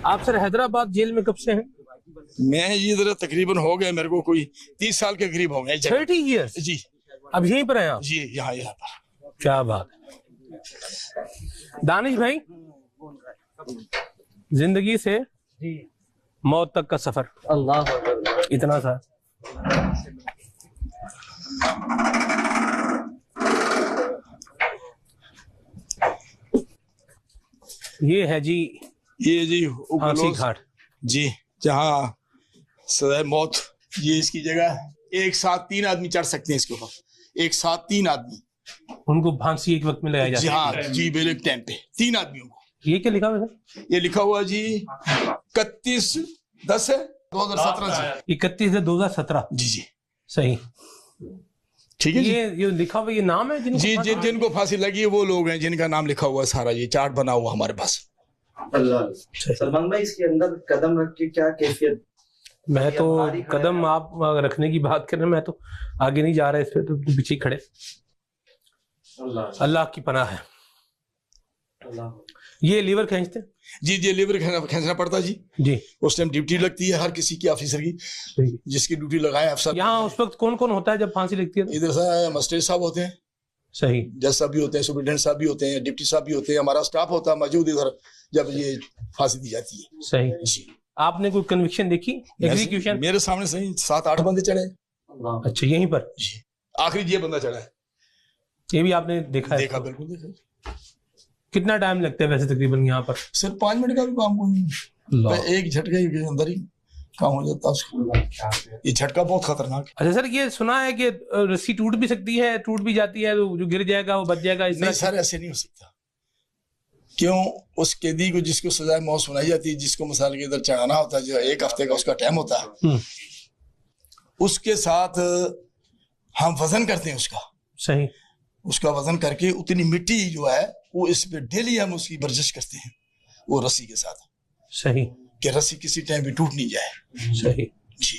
आप sir Hyderabad jail में कब से हैं? मैं इधर तकरीबन हो गया मेरे को कोई 30 साल के करीब हो गए। 30 ईयर्स जी। अब यहीं पर हैं आप? जी यहाँ पर। क्या बात है। दानिश भाई, जिंदगी से मौत तक का सफर, अल्लाह इतना सा। ये है जी, ये जी फांसी घाट जी, जहाँ सजाए मौत। ये इसकी जगह, एक साथ 3 आदमी चढ़ सकते हैं इसके ऊपर, एक साथ 3 आदमी। उनको फांसी एक वक्त में लगाया जाता है? हाँ जी, बिल्कुल टाइम पे 3 आदमियों को। ये क्या लिखा हुआ है? ये लिखा हुआ जी 31/10/2017 से। 31/10/2017। जी जी सही, ठीक है जी। ये लिखा हुआ, ये नाम है जिनको जी जी, जिनको फांसी लगी है वो लोग हैं जिनका नाम लिखा हुआ है सारा, ये चार्ट बना हुआ हमारे पास। सलमान भाई, इसके अंदर कदम रख के क्या कैफियत? मैं तो कदम आप रखने की बात कर रहे हैं, मैं तो आगे नहीं जा रहा इस पे, तो पीछे खड़े। अल्लाह की पनाह है। ये लीवर खींचते हैं? जी जी, लीवर खींचना पड़ता जी। जी, उस टाइम ड्यूटी लगती है हर किसी की, ऑफिसर की, जिसकी ड्यूटी लगाए अफसर। यहाँ उस वक्त कौन कौन होता है जब फांसी लगती है? इधर से मजिस्ट्रेट साहब होते हैं, सही, जज साहब भी होते हैं, सुप्रिटेंडेंट साहब भी होते हैं, डिप्टी साहब भी होते हैं, हमारा स्टाफ होता है मौजूद इधर जब ये फांसी दी जाती है। सही जी। आपने कोई कन्विक्शन देखी? एग्जीक्यूशन मेरे सामने सही 7-8 बंदे चढ़े। अच्छा, यहीं पर जी, आखिरी ये बंदा चढ़ा है। ये भी आपने देखा है? देखा, बिल्कुल देखा। कितना टाइम लगता है वैसे तकरीबन यहाँ पर? सिर्फ 5 मिनट का भी काम कोई नहीं, एक झटके के अंदर ही काम हो जाता है उसका। ये झटका बहुत खतरनाक है। अच्छा सर, ये सुना है कि रस्सी टूट भी सकती है, टूट भी जाती है, तो जो गिर जाएगा वो बच जाएगा? नहीं सर, ऐसे नहीं हो सकता। क्यों? उस कैदी को जिसको सजाए मौत सुनाई जाती है, जिसको मिसाल के इधर चढ़ाना होता है, जो 1 हफ्ते का उसका टाइम होता है, उसके साथ हम वजन करते हैं उसका। सही, उसका वजन करके उतनी मिट्टी जो है वो इस पे डेली हम उसकी बर्जिश करते हैं वो रस्सी के साथ। सही, कि रस्सी किसी टाइम भी टूट नहीं जाए। सही जी।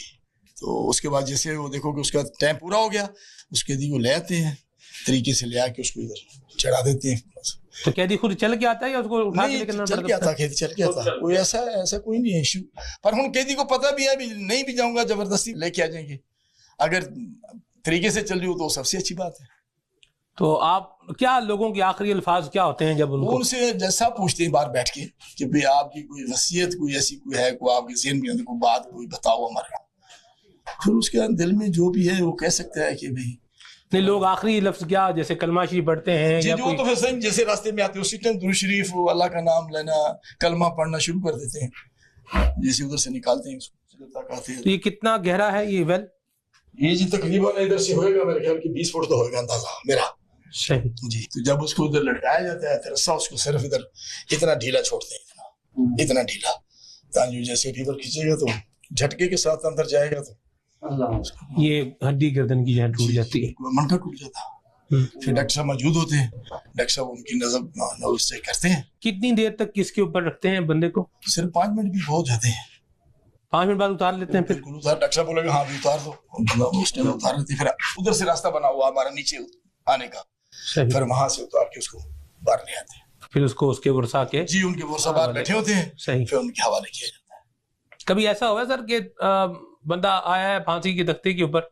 तो उसके बाद जैसे वो देखो कि उसका टाइम पूरा हो गया, उस कैदी को ले आते हैं, तरीके से ले आके उसको इधर चढ़ा देते हैं। तो कैदी खुद चल के आता है या उसको उठा के लेकर चल के आता? कैदी चल के आता, कोई ऐसा कोई नहीं है इशू। पर हम कैदी को पता भी है, भी नहीं भी जाऊंगा जबरदस्ती लेके आ जाएंगे। अगर तरीके से चल रही हो तो सबसे अच्छी बात है। तो आप क्या, लोगों के आखिरी अल्फाज क्या होते हैं जब उनको? उनसे जैसा पूछते हैं बाहर बैठ के कि भाई आपकी कोई वसीयत, कोई ऐसी कोई है, कोई आपके ज़हन में कोई बात, कोई बताओ हमारे। फिर उसके दिल में जो भी है वो कह सकता है कि भाई नहीं, लोग आखिरी लफ्ज क्या, जैसे कलमा शरीफ पढ़ते हैं जी, या जो तो फिर सही जैसे रास्ते में आते हैं उसी टाइम दुरूद शरीफ, अल्लाह का नाम लेना, कलमा पढ़ना शुरू कर देते हैं, जैसे उधर से निकालते हैं उसको। तो ये कितना गहरा है ये वेल? ये जी तकरीबन इधर से होएगा मेरे ख्याल की 20 फुट तो होएगा अंदाजा मेरा। सही जी। तो जब उसको उधर लटकाया जाता है, रस्सा उसको सिर्फ इधर इतना ढीला छोड़ते हैं, इतना ढीला, ताकि जैसे रीवर खींचेगा तो झटके के साथ अंदर जाएगा तो ये हड्डी गर्दन की जहाँ टूट जाती है, मनका टूट जाता है। फिर डॉक्टर साहब मौजूद होते हैं, डॉक्टर साहब उनकी नजर से करते हैं। कितनी देर तक किसके ऊपर रखते हैं बंदे को? सिर्फ 5 मिनट भी बहुत जाते हैं। 5 मिनट बाद उतार लेते हैं? फिर उतार, डॉक्टर साहब बोलेगा हाँ भी उतार दो, उस टाइम उतार लेते। फिर उधर से रास्ता बना हुआ हमारा नीचे आने का, फिर वहां से उतार के उसको बाहर ले आते हैं। फिर उसको उसके वर्षा के जी, उनके वर्षा बाहर बैठे होते हैं। सही। फिर उनके हवाले किया जाता है। कभी ऐसा हुआ सर कि बंदा आया है फांसी के तख्ते के ऊपर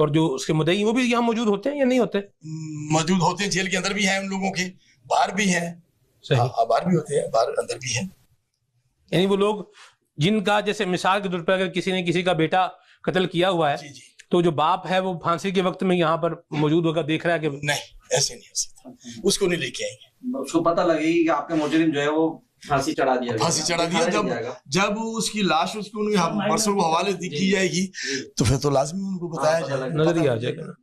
और जो उसके मुद्दई वो भी यहाँ मौजूद होते हैं या नहीं होते? मौजूद होते हैं, जेल के अंदर भी हैं उन लोगों के, बाहर भी हैं। बाहर भी होते हैं, बाहर अंदर भी हैं। यानी वो लोग जिनका, जैसे मिसाल के तौर पर अगर किसी ने किसी का बेटा कत्ल किया हुआ है, जी, तो जो बाप है वो फांसी के वक्त में यहाँ पर मौजूद होकर देख रहा है कि नहीं, ऐसे नहीं हो सकता, उसको नहीं लेके आएंगे। उसको पता लगेगी कि आपके मुजरिम जो है वो फांसी चढ़ा दिया, जब उसकी लाश उसको परसों को हवाले की जाएगी तो फिर तो लाजमी उनको बताया जाएगा, नजर ही आ जाएगा।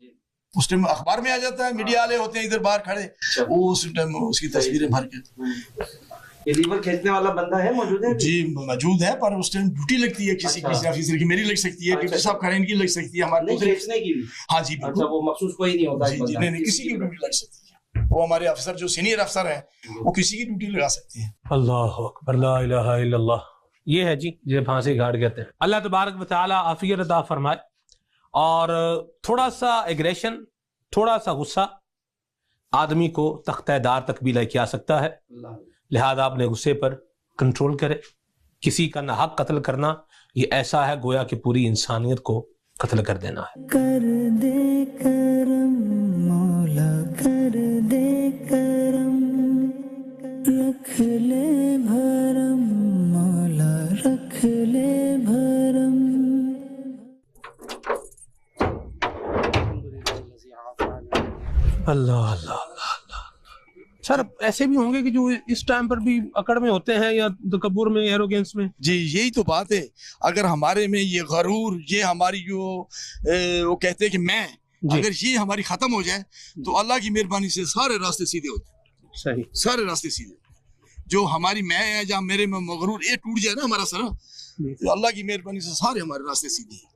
उस टाइम अखबार में आ जाता है, मीडिया वाले होते हैं इधर बाहर खड़े, वो उस टाइम उसकी तस्वीरें भर के। ये लीवर खींचने वाला बंदा है मौजूद है? जी मौजूद है, पर उस टाइम ड्यूटी लगती है किसी ऑफिसर की, मेरी लग सकती है, डिप्टी साहब खड़े इनकी लग सकती है, हमारे खींचने की भी। हाँ जी, अच्छा, वो मखसूस कोई नहीं होता? जी, नहीं, किसी की ड्यूटी लग सकती है। वो हमारे अफसर जो सीनियर अफसर हैं वो किसी की ड्यूटी लगा सकते हैं। अल्लाह अकबर, ला इलाहा इल्लल्लाह। ये है जी, ये फांसी घाट कहते हैं। अल्लाह तबारक व तआला आफियत अता फरमाए। और थोड़ा सा एग्रेशन, थोड़ा सा गुस्सा आदमी को तख्ते दार तक भी लेके आ सकता है, लिहाजा अपने गुस्से पर कंट्रोल करें, किसी का नाहक कत्ल करना ये ऐसा है गोया कि पूरी इंसानियत को कत्ल कर देना है। कर दे करम मौला, कर दे करम, रख ले भरम मौला, रख ले भरम। अल्लाह अल्लाह अल्लाह अल्लाह। सर ऐसे भी होंगे कि जो इस टाइम पर भी अकड़ में होते हैं या तकब्बुर में, एरोगेंस में। जी यही तो बात है। अगर हमारे में ये गरूर, ये हमारी जो वो कहते हैं कि मैं, अगर ये हमारी खत्म हो जाए तो अल्लाह की मेहरबानी से सारे रास्ते सीधे हो जाए। सही, सारे रास्ते सीधे। जो हमारी मैं है, जहाँ मेरे में मगरूर ये टूट जाए ना हमारा सर, तो अल्लाह की मेहरबानी से सारे हमारे रास्ते सीधे हैं।